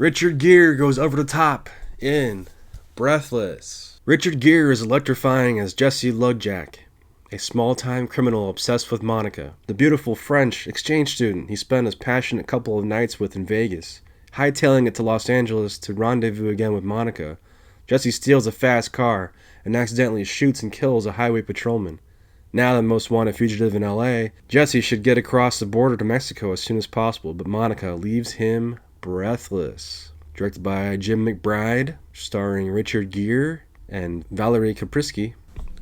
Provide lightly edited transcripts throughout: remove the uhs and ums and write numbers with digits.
Richard Gere goes over the top in Breathless. Richard Gere is electrifying as Jesse Ludjack, a small-time criminal obsessed with Monica, the beautiful French exchange student he spent his passionate couple of nights with in Vegas. Hightailing it to Los Angeles to rendezvous again with Monica, Jesse steals a fast car and accidentally shoots and kills a highway patrolman. Now the most wanted fugitive in LA, Jesse should get across the border to Mexico as soon as possible, but Monica leaves him breathless. Directed by Jim McBride, starring Richard Gere and Valerie Kaprisky.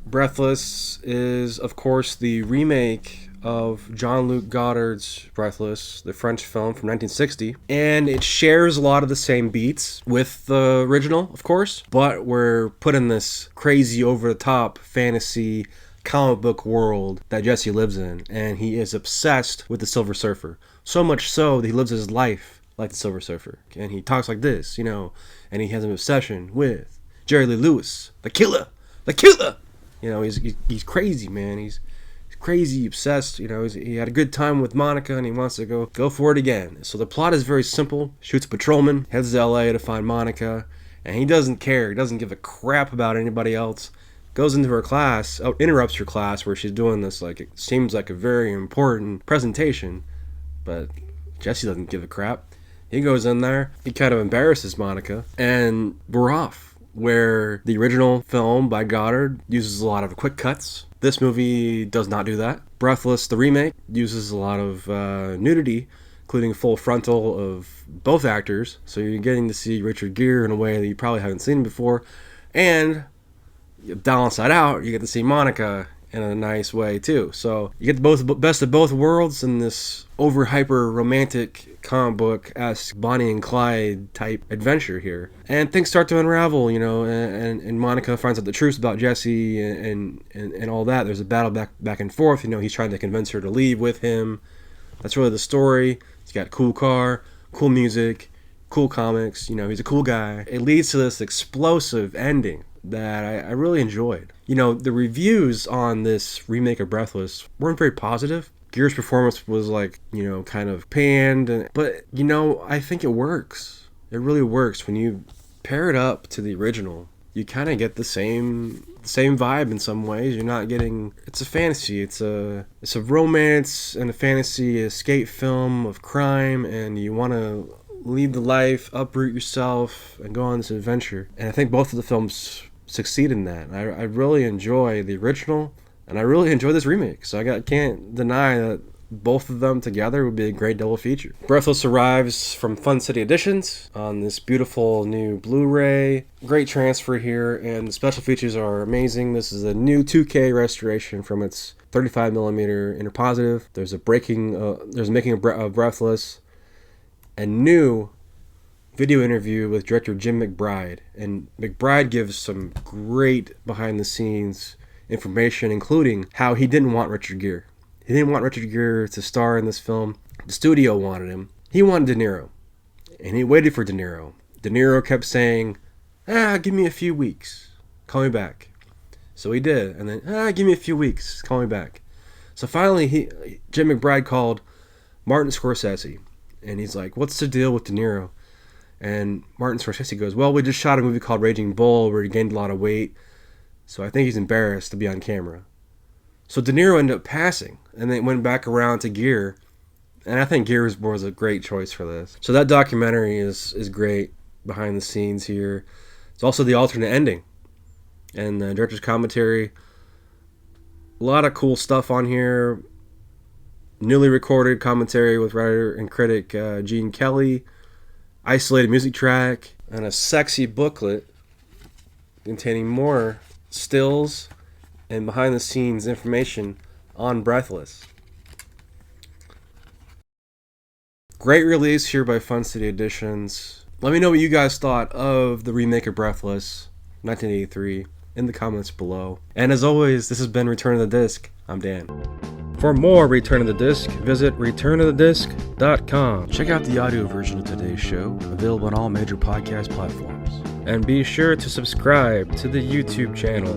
Breathless is, of course, the remake of Jean-Luc Godard's Breathless, the French film from 1960. And it shares a lot of the same beats with the original, of course, but we're put in this crazy, over-the-top fantasy comic book world that Jesse lives in. And he is obsessed with the Silver Surfer. So much so that he lives his life like the Silver Surfer. And he talks like this, and he has an obsession with Jerry Lee Lewis, the killer! The killer! He's crazy, man. He's crazy, obsessed. He had a good time with Monica, and he wants to go for it again. So the plot is very simple. Shoots a patrolman, heads to LA to find Monica, and he doesn't care. He doesn't give a crap about anybody else. Goes into her class, interrupts her class where she's doing this, it seems like a very important presentation, but Jesse doesn't give a crap. He goes in there, he kind of embarrasses Monica, and we're off. Where the original film by Goddard uses a lot of quick cuts. This movie does not do that. Breathless, the remake, uses a lot of nudity, including full frontal of both actors. So you're getting to see Richard Gere in a way that you probably haven't seen before. And down side out, you get to see Monica in a nice way too. So you get the best of both worlds in this over hyper romantic comic book-esque Bonnie and Clyde type adventure here. And things start to unravel, and Monica finds out the truth about Jesse and all that. There's a battle back and forth. He's trying to convince her to leave with him. That's really the story. He's got a cool car, cool music, cool comics. He's a cool guy. It leads to this explosive ending that I really enjoyed. The reviews on this remake of Breathless weren't very positive. Gere's performance was kind of panned, but I think it works. It really works when you pair it up to the original. You kind of get the same vibe in some ways. You're not getting. It's a fantasy. It's a romance and a fantasy escape film of crime, and you want to leave the life, uproot yourself, and go on this adventure. And I think both of the films succeed in that. I really enjoy the original, and I really enjoy this remake. So I can't deny that both of them together would be a great double feature. Breathless arrives from Fun City Editions on this beautiful new Blu-ray. Great transfer here, and the special features are amazing. This is a new 2K restoration from its 35mm interpositive. There's making of Breathless, a new video interview with director Jim McBride. And McBride gives some great behind-the-scenes information, including how he didn't want Richard Gere. He didn't want Richard Gere to star in this film. The studio wanted him. He wanted De Niro. And he waited for De Niro. De Niro kept saying, give me a few weeks. Call me back. So he did. And then, give me a few weeks. Call me back. So finally, Jim McBride called Martin Scorsese. And he's like, what's the deal with De Niro? And Martin Scorsese goes, well, we just shot a movie called Raging Bull where he gained a lot of weight. So I think he's embarrassed to be on camera. So De Niro ended up passing. And then went back around to Gere. And I think Gere was a great choice for this. So that documentary is great behind the scenes here. It's also the alternate ending. And the director's commentary. A lot of cool stuff on here. Newly recorded commentary with writer and critic Gene Kelly. Isolated music track. And a sexy booklet containing more stills and behind the scenes information on Breathless. Great release here by Fun City Editions. Let me know what you guys thought of the remake of Breathless 1983 in the comments below. And as always, this has been Return of the Disc. I'm Dan. For more Return of the Disc, visit returnofthedisc.com. Check out the audio version of today's show, available on all major podcast platforms. And be sure to subscribe to the YouTube channel